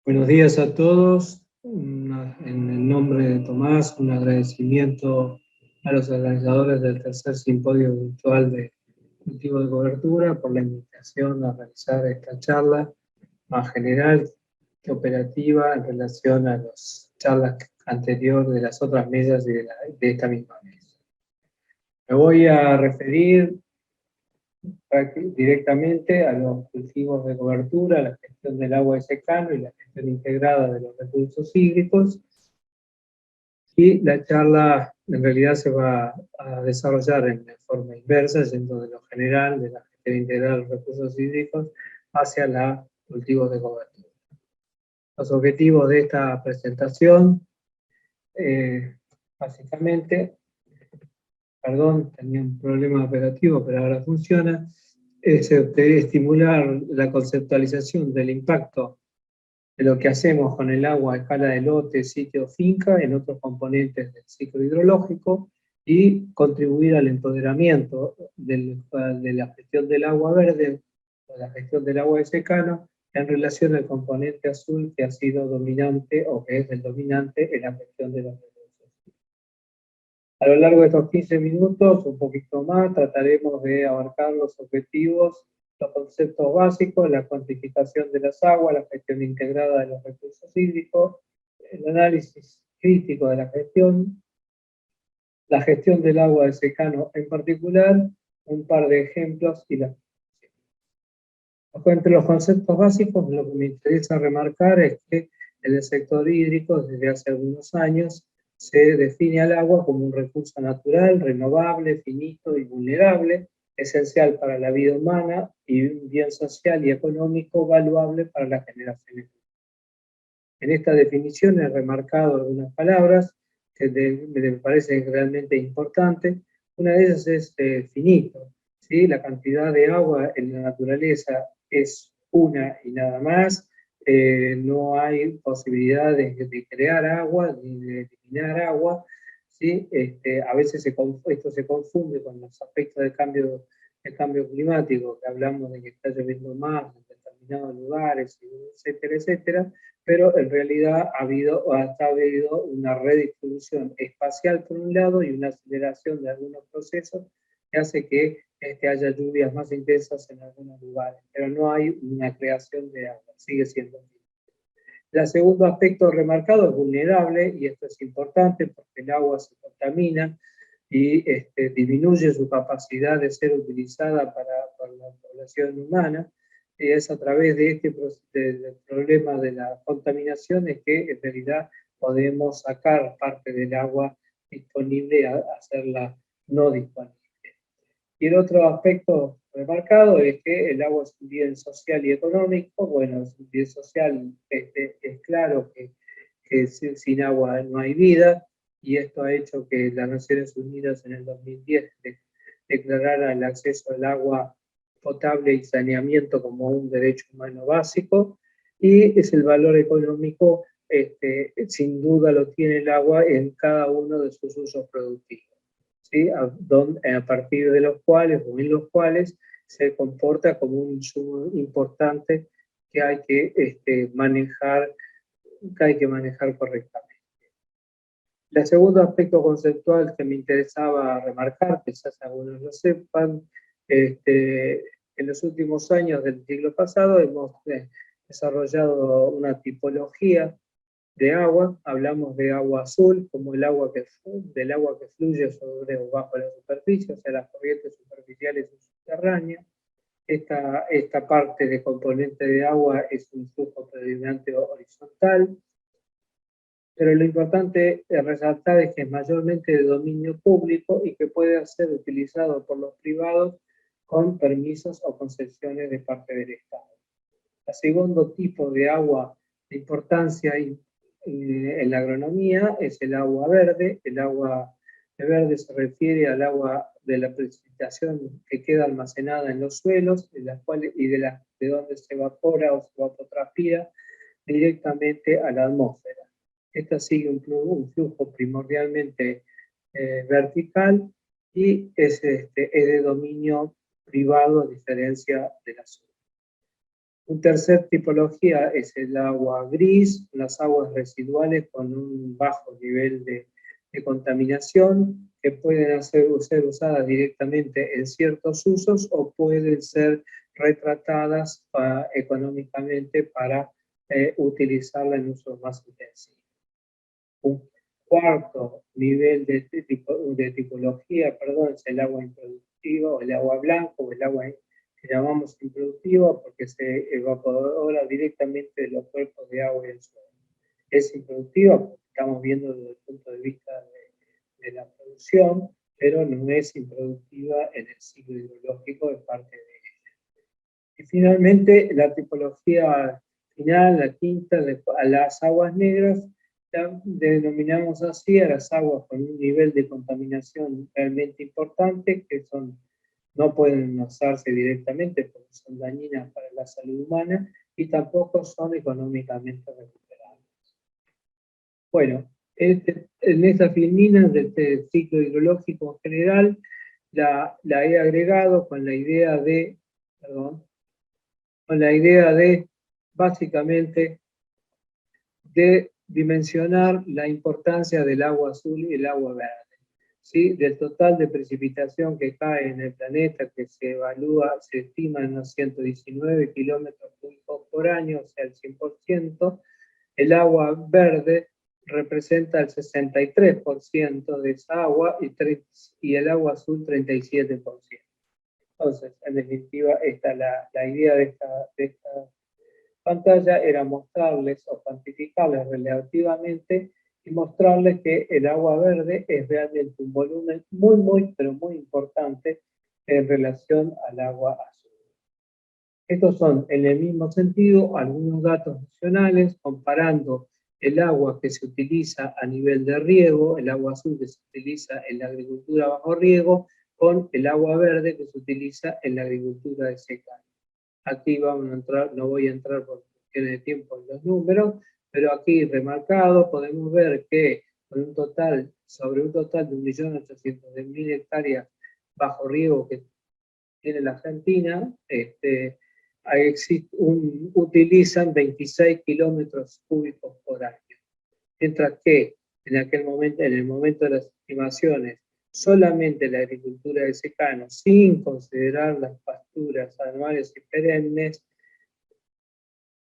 Buenos días a todos. En el nombre de Tomás, un agradecimiento a los organizadores del tercer simposio virtual de cultivo de cobertura por la invitación a realizar esta charla más general que operativa en relación a las charlas anteriores de las otras mesas y de esta misma mesa. Me voy a referir directamente a los cultivos de cobertura, la gestión del agua de secano y la gestión integrada de los recursos hídricos. Y la charla en realidad se va a desarrollar en forma inversa, yendo de lo general, de la gestión integral de los recursos hídricos, hacia los cultivos de cobertura. Los objetivos de esta presentación, básicamente, perdón, tenía un problema operativo, pero ahora funciona, es estimular la conceptualización del impacto de lo que hacemos con el agua a escala de lote, sitio, finca, en otros componentes del ciclo hidrológico, y contribuir al empoderamiento de la gestión del agua verde, o la gestión del agua de secano, en relación al componente azul que ha sido dominante o que es el dominante en la gestión de los recursos. A lo largo de estos 15 minutos, un poquito más, trataremos de abarcar los objetivos, los conceptos básicos, la cuantificación de las aguas, la gestión integrada de los recursos hídricos, el análisis crítico de la gestión del agua de secano en particular, un par de ejemplos y la. Entre los conceptos básicos, lo que me interesa remarcar es que en el sector hídrico, desde hace algunos años, se define al agua como un recurso natural, renovable, finito y vulnerable, esencial para la vida humana y un bien social y económico valuable para las generaciones. En esta definición he remarcado algunas palabras que me parecen realmente importantes. Una de ellas es finito. ¿Sí? La cantidad de agua en la naturaleza es una y nada más. No hay posibilidad de crear agua ni de eliminar agua. ¿Sí? A veces esto se confunde con los aspectos del cambio climático, que hablamos de que está lloviendo más en determinados lugares, etcétera, etcétera, pero en realidad ha habido una redistribución espacial por un lado y una aceleración de algunos procesos que hace que haya lluvias más intensas en algunos lugares, pero no hay una creación de agua, sigue siendo así. El segundo aspecto remarcado es vulnerable, y esto es importante porque el agua se contamina y disminuye su capacidad de ser utilizada por la población humana, y es a través de del problema de la contaminación es que en realidad podemos sacar parte del agua disponible a hacerla no disponible. Y el otro aspecto remarcado es que el agua es un bien social y económico. Bueno, es un bien social, es claro que sin agua no hay vida, y esto ha hecho que las Naciones Unidas en el 2010 declarara el acceso al agua potable y saneamiento como un derecho humano básico, y es el valor económico, sin duda lo tiene el agua en cada uno de sus usos productivos. ¿Sí? A partir de los cuales o en los cuales se comporta como un insumo importante que hay que manejar correctamente. El segundo aspecto conceptual que me interesaba remarcar, quizás algunos lo sepan, en los últimos años del siglo pasado hemos desarrollado una tipología de agua. Hablamos de agua azul como del agua que fluye sobre o bajo la superficie, o sea, las corrientes superficiales y subterráneas. Esta parte de componente de agua es un flujo predominante horizontal, pero lo importante es resaltar es que es mayormente de dominio público y que puede ser utilizado por los privados con permisos o concesiones de parte del Estado. El segundo tipo de agua de importancia en la agronomía es el agua verde. El agua verde se refiere al agua de la precipitación que queda almacenada en los suelos, de donde se evapora o se evapotranspira directamente a la atmósfera. Esta sigue un flujo primordialmente vertical y es de dominio privado, a diferencia del azul. Un tercer tipología es el agua gris, las aguas residuales con un bajo nivel de contaminación, que pueden ser usadas directamente en ciertos usos o pueden ser retratadas económicamente para utilizarla en usos más intensivos. Un cuarto nivel de tipología, es el agua improductiva, o el agua blanca, o el agua que llamamos improductiva porque se evapora directamente de los cuerpos de agua y el suelo. Es improductiva porque estamos viendo desde el punto de vista de la producción, pero no es improductiva en el ciclo hidrológico de parte de ella. Y finalmente, la tipología final, la quinta, a las aguas negras, denominamos así a las aguas con un nivel de contaminación realmente importante, que no pueden usarse directamente porque son dañinas para la salud humana y tampoco son económicamente recuperables. Bueno, en estas filminas de este ciclo hidrológico en general, la he agregado con la idea de, básicamente, de dimensionar la importancia del agua azul y el agua verde. ¿Sí? Del total de precipitación que cae en el planeta, que se estima en unos 119 kilómetros cúbicos por año, o sea, el 100%, el agua verde representa el 63% de esa agua y el agua azul 37%. Entonces, en definitiva, la idea de esta pantalla era mostrarles o cuantificarles relativamente y mostrarles que el agua verde es realmente un volumen muy, pero muy importante en relación al agua azul. Estos son, en el mismo sentido, algunos datos nacionales comparando el agua que se utiliza a nivel de riego, el agua azul que se utiliza en la agricultura bajo riego, con el agua verde que se utiliza en la agricultura de secano. Aquí vamos a entrar, no voy a entrar por cuestiones de tiempo en los números, pero aquí remarcado podemos ver que sobre un total de 1.800.000 hectáreas bajo riego que tiene la Argentina, utilizan 26 kilómetros cúbicos por año. Mientras que en el momento de las estimaciones, solamente la agricultura de secano, sin considerar las pasturas anuales y perennes,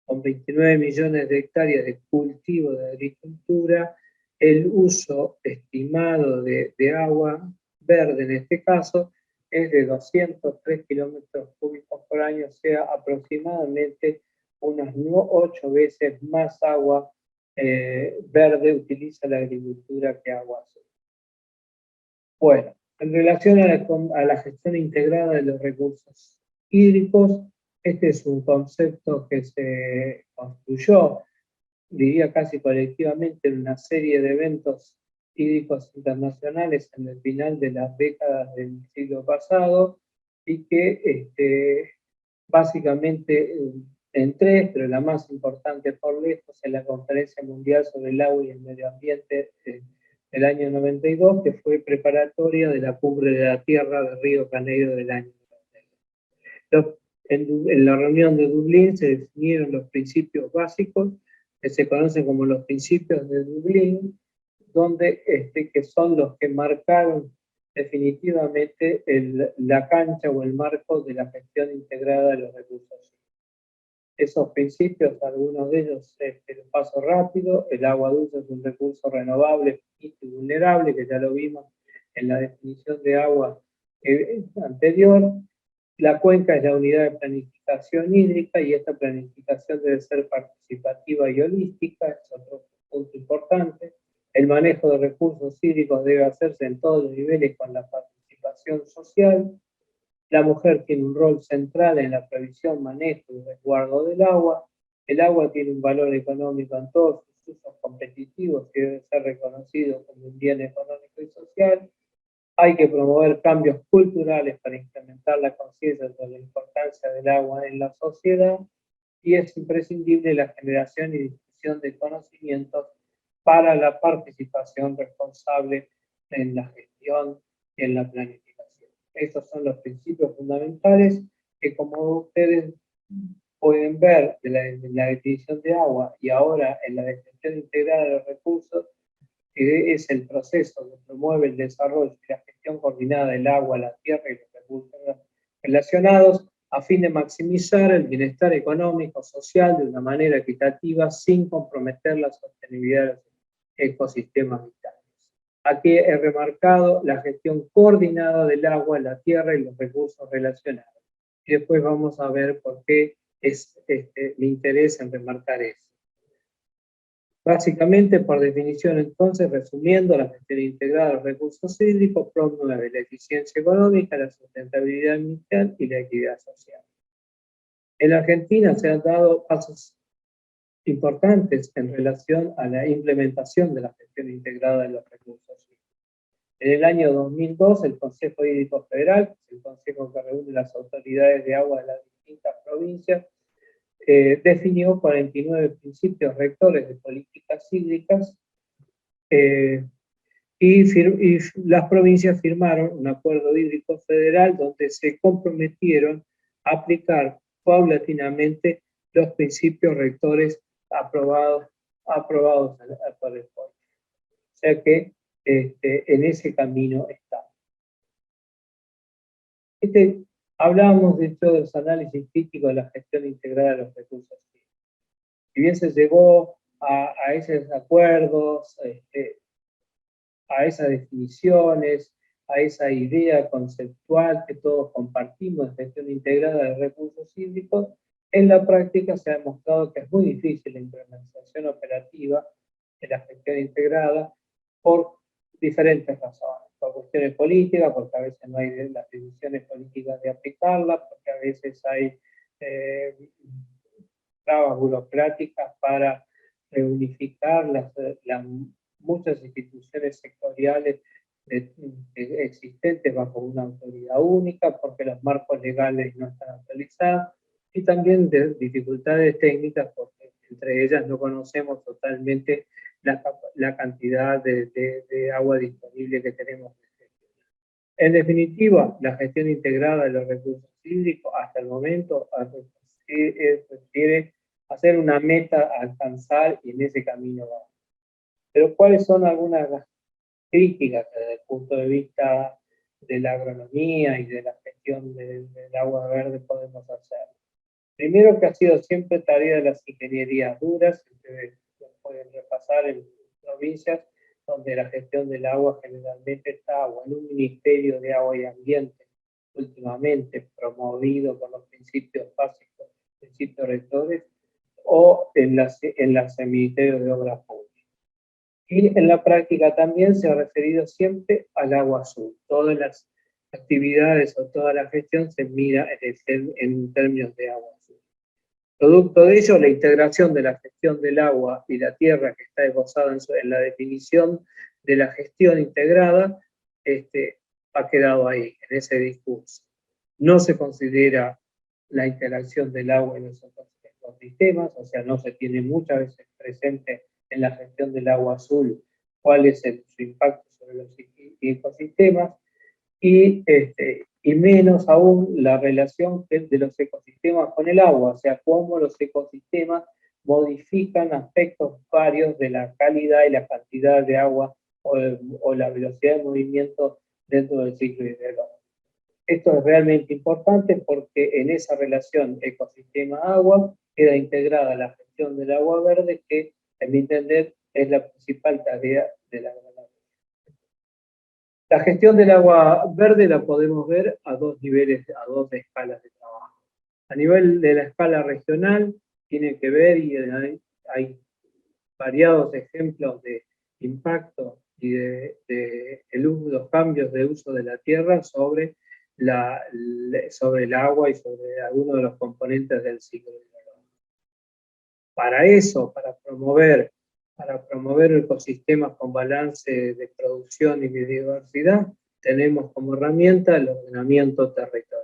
con 29 millones de hectáreas de cultivo de agricultura, el uso estimado de agua verde en este caso es de 203 kilómetros cúbicos por año, o sea, aproximadamente unas 8 veces más agua verde utiliza la agricultura que agua azul. Bueno, en relación a la gestión integrada de los recursos hídricos, este es un concepto que se construyó, diría casi colectivamente, en una serie de eventos hídricos internacionales en el final de las décadas del siglo pasado y que básicamente en tres, pero la más importante por lejos es la Conferencia Mundial sobre el Agua y el Medio Ambiente del año 92, que fue preparatoria de la Cumbre de la Tierra de Río de Janeiro del año 92. En la reunión de Dublín se definieron los principios básicos, que se conocen como los principios de Dublín, que son los que marcaron definitivamente la cancha o el marco de la gestión integrada de los recursos. Esos principios, algunos de ellos, los paso rápido. El agua dulce es un recurso renovable y vulnerable, que ya lo vimos en la definición de agua anterior. La cuenca es la unidad de planificación hídrica y esta planificación debe ser participativa y holística, es otro punto importante. El manejo de recursos hídricos debe hacerse en todos los niveles con la participación social. La mujer tiene un rol central en la previsión, manejo y resguardo del agua. El agua tiene un valor económico en todos sus usos competitivos y debe ser reconocido como un bien económico y social. Hay que promover cambios culturales para incrementar la conciencia sobre la importancia del agua en la sociedad y es imprescindible la generación y difusión de conocimientos para la participación responsable en la gestión y en la planificación. Estos son los principios fundamentales que, como ustedes pueden ver en la definición de agua y ahora en la gestión integrada de los recursos, que es el proceso que promueve el desarrollo y la gestión coordinada del agua, la tierra y los recursos relacionados, a fin de maximizar el bienestar económico, social, de una manera equitativa, sin comprometer la sostenibilidad de los ecosistemas vitales. Aquí he remarcado la gestión coordinada del agua, la tierra y los recursos relacionados. Y después vamos a ver por qué es mi interés en remarcar eso. Básicamente, por definición, entonces, resumiendo, la gestión integrada de los recursos hídricos promueve la eficiencia económica, la sustentabilidad ambiental y la equidad social. En la Argentina se han dado pasos importantes en relación a la implementación de la gestión integrada de los recursos hídricos. En el año 2002, el Consejo Hídrico Federal, que es el consejo que reúne las autoridades de agua de las distintas provincias, definió 49 principios rectores de políticas hídricas y las provincias firmaron un acuerdo hídrico federal donde se comprometieron a aplicar paulatinamente los principios rectores aprobados por el pueblo. O sea que en ese camino estamos. Hablábamos de todos los análisis críticos de la gestión integrada de los recursos hídricos. Si bien se llegó a esos acuerdos, a esas definiciones, a esa idea conceptual que todos compartimos de gestión integrada de recursos hídricos, en la práctica se ha demostrado que es muy difícil la implementación operativa de la gestión integrada por diferentes razones. Por cuestiones políticas, porque a veces no hay las decisiones políticas de aplicarla, porque a veces hay trabas burocráticas para reunificar las muchas instituciones sectoriales existentes bajo una autoridad única, porque los marcos legales no están actualizados, y también de dificultades técnicas, porque entre ellas no conocemos totalmente la cantidad de agua disponible que tenemos. En definitiva, la gestión integrada de los recursos hídricos hasta el momento requiere hacer una meta a alcanzar y en ese camino vamos. Pero ¿cuáles son algunas de las críticas desde el punto de vista de la agronomía y de la gestión del agua verde podemos hacer? Primero, que ha sido siempre tarea de las ingenierías duras, ustedes pueden repasar en provincias donde la gestión del agua generalmente está o en un Ministerio de Agua y Ambiente, últimamente promovido por los principios básicos, principios rectores, o en los Ministerios de Obras Públicas. Y en la práctica también se ha referido siempre al agua azul. Todas las actividades o toda la gestión se mira en términos de agua azul. Producto de ello, la integración de la gestión del agua y la tierra, que está esbozada en la definición de la gestión integrada, ha quedado ahí, en ese discurso. No se considera la interacción del agua en los ecosistemas, o sea, no se tiene muchas veces presente en la gestión del agua azul cuál es su impacto sobre los ecosistemas, y menos aún la relación de los ecosistemas con el agua, o sea, cómo los ecosistemas modifican aspectos varios de la calidad y la cantidad de agua o la velocidad de movimiento dentro del ciclo hidrológico. Esto es realmente importante porque en esa relación ecosistema-agua queda integrada la gestión del agua verde, que, en mi entender, es la principal tarea de la agronomía. La gestión del agua verde la podemos ver a dos niveles, a dos escalas de trabajo. A nivel de la escala regional, tiene que ver, y hay variados ejemplos de impacto y de los cambios de uso de la tierra sobre el agua y sobre algunos de los componentes del ciclo hidrológico. Para eso, para promover ecosistemas con balance de producción y biodiversidad, tenemos como herramienta el ordenamiento territorial.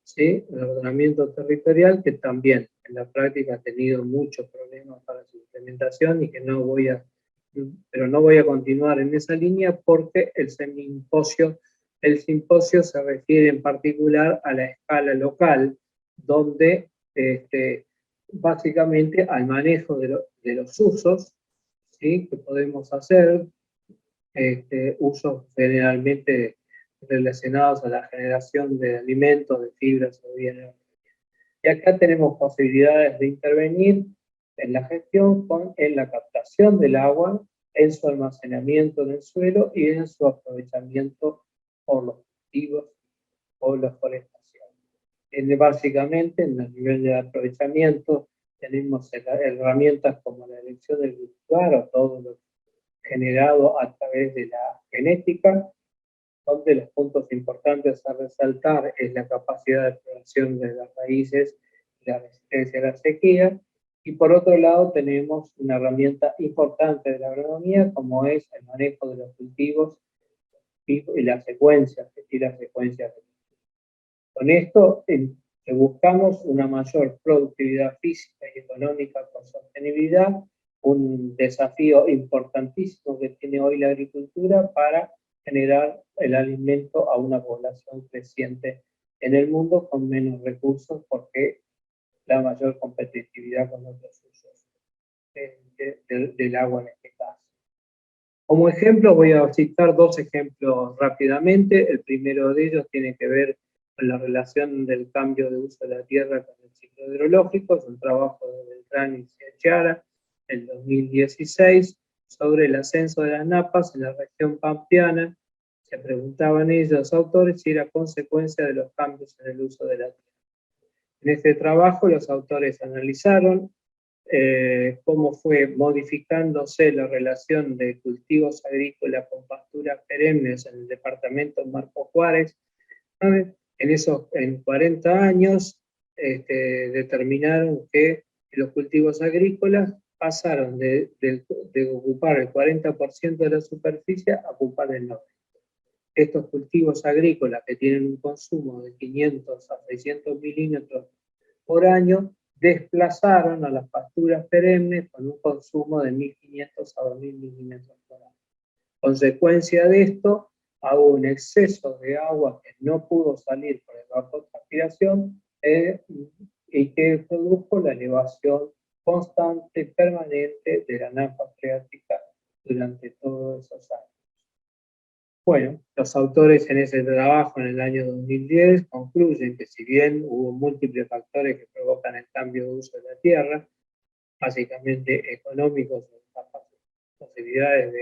¿Sí? El ordenamiento territorial, que también en la práctica ha tenido muchos problemas para su implementación y que no voy a continuar en esa línea porque el simposio se refiere en particular a la escala local, donde básicamente al manejo de los usos, ¿sí?, que podemos hacer, usos generalmente relacionados a la generación de alimentos, de fibras o bienes. Y acá tenemos posibilidades de intervenir en la gestión en la captación del agua, en su almacenamiento en el suelo y en su aprovechamiento por los cultivos o la forestación. Básicamente, en el nivel de aprovechamiento, tenemos herramientas como la elección del cultivar o todo lo generado a través de la genética, donde los puntos importantes a resaltar es la capacidad de exploración de las raíces y la resistencia a la sequía. Y por otro lado tenemos una herramienta importante de la agronomía, como es el manejo de los cultivos y las secuencias, Con esto buscamos una mayor productividad física y económica con sostenibilidad, un desafío importantísimo que tiene hoy la agricultura para generar el alimento a una población creciente en el mundo con menos recursos, porque la mayor competitividad con otros usos del agua en este caso. Como ejemplo, voy a citar dos ejemplos rápidamente. El primero de ellos tiene que ver con la relación del cambio de uso de la tierra con el ciclo hidrológico. Es un trabajo de Beltrán y Sciacchiara en 2016 sobre el ascenso de las napas en la región pampeana. Se preguntaban ellos, los autores, si era consecuencia de los cambios en el uso de la tierra. En este trabajo los autores analizaron cómo fue modificándose la relación de cultivos agrícolas con pasturas perennes en el departamento Marcos Juárez. En 40 años determinaron que los cultivos agrícolas pasaron de ocupar el 40% de la superficie a ocupar el 90%. Estos cultivos agrícolas, que tienen un consumo de 500 a 600 milímetros por año, desplazaron a las pasturas perennes con un consumo de 1.500 a 2.000 milímetros por año. Consecuencia de esto, hubo un exceso de agua que no pudo salir por evapotranspiración y que produjo la elevación constante y permanente de la napa freática durante todos esos años. Bueno, los autores en ese trabajo en el año 2010 concluyen que si bien hubo múltiples factores que provocan el cambio de uso de la tierra, básicamente económicos, posibilidades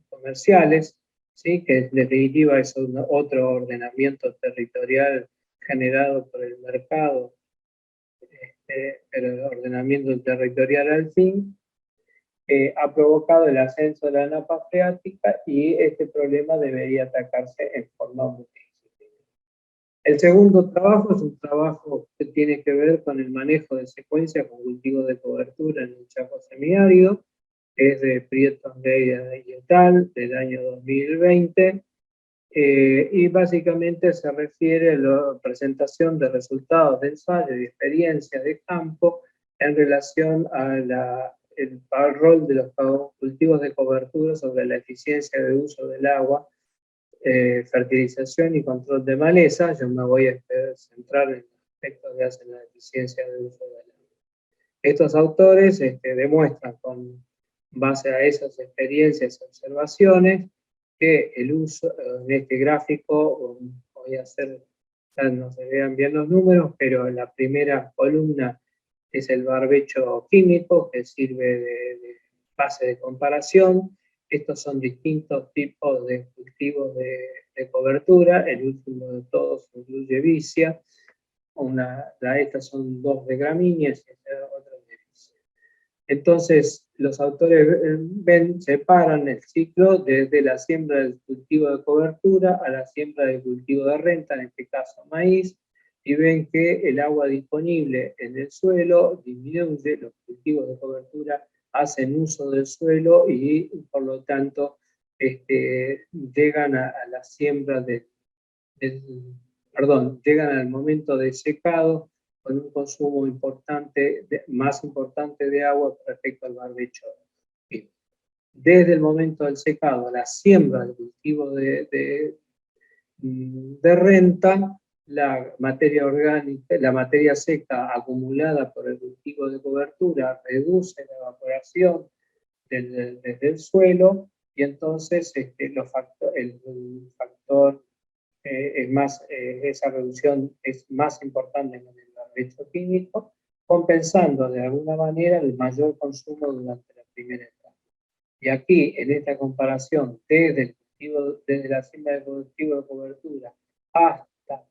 comerciales, ¿sí?, que en definitiva es otro ordenamiento territorial generado por el mercado, pero el ordenamiento territorial al fin, ha provocado el ascenso de la napa freática, y este problema debería atacarse en forma multidisciplinaria. El segundo trabajo es un trabajo que tiene que ver con el manejo de secuencias con cultivos de cobertura en el Chaco semiárido, que es de Prieto Angueira y et del año 2020, y básicamente se refiere a la presentación de resultados de ensayo y experiencias de campo en relación al rol de los cultivos de cobertura sobre la eficiencia de uso del agua, fertilización y control de maleza. Yo me voy a centrar en aspectos que hacen la eficiencia de uso del agua. Estos autores demuestran, con base a esas experiencias y observaciones, que el uso, en este gráfico, voy a hacer, no se vean bien los números, pero en la primera columna es el barbecho químico, que sirve de base de comparación. Estos son distintos tipos de cultivos de cobertura. El último de todos incluye vicia. Estas son dos de gramíneas y otra de vicia. Entonces, los autores separan el ciclo desde la siembra del cultivo de cobertura a la siembra del cultivo de renta, en este caso maíz, y ven que el agua disponible en el suelo disminuye. Los cultivos de cobertura hacen uso del suelo y, por lo tanto, llegan a la siembra llegan al momento de secado con un consumo más importante de agua respecto al barbecho. Desde el momento del secado a la siembra del cultivo de renta, la materia orgánica, la materia seca acumulada por el cultivo de cobertura reduce la evaporación desde el suelo, y entonces el factor esa reducción es más importante en el barbecho químico, compensando de alguna manera el mayor consumo durante la primera etapa. Y aquí, en esta comparación, desde la siembra del cultivo de cobertura hasta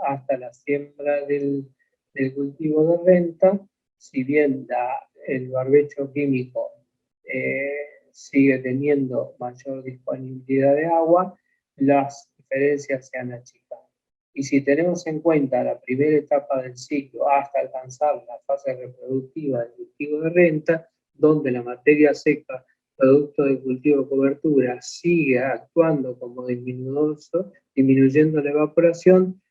hasta la siembra del cultivo de renta, si bien el barbecho químico sigue teniendo mayor disponibilidad de agua, las diferencias se han achicado. Y si tenemos en cuenta la primera etapa del ciclo hasta alcanzar la fase reproductiva del cultivo de renta, donde la materia seca producto del cultivo de cobertura sigue actuando como disminuyendo la evaporación,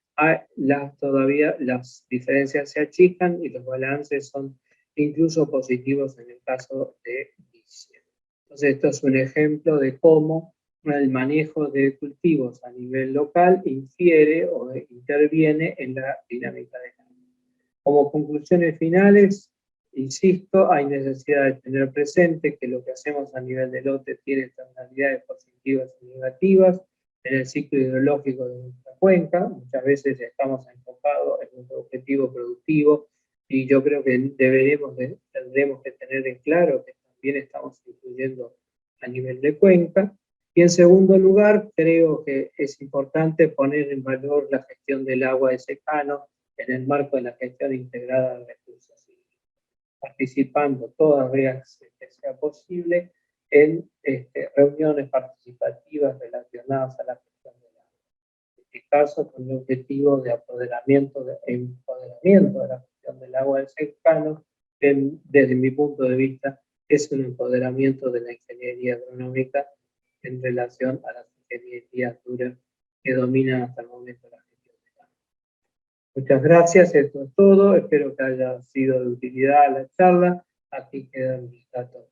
todavía las diferencias se achican y los balances son incluso positivos en el caso de Vicia. Entonces, esto es un ejemplo de cómo el manejo de cultivos a nivel local infiere o interviene en la dinámica de cambio. Como conclusiones finales, insisto, hay necesidad de tener presente que lo que hacemos a nivel de lote tiene externalidades positivas y negativas en el ciclo hidrológico de nuestra cuenca. Muchas veces estamos enfocados en nuestro objetivo productivo, y yo creo que tendremos que tener en claro que también estamos incluyendo a nivel de cuenca. Y en segundo lugar, creo que es importante poner en valor la gestión del agua de secano en el marco de la gestión integrada de recursos hídricos, participando todas las veces que sea posible en reuniones participativas relacionadas a la gestión del agua. En este caso, con el objetivo de empoderamiento de la gestión del agua del secano, que desde mi punto de vista es un empoderamiento de la ingeniería agronómica en relación a las ingenierías duras que dominan hasta el momento la gestión del agua. Muchas gracias, esto es todo. Espero que haya sido de utilidad la charla. Aquí quedan mis datos.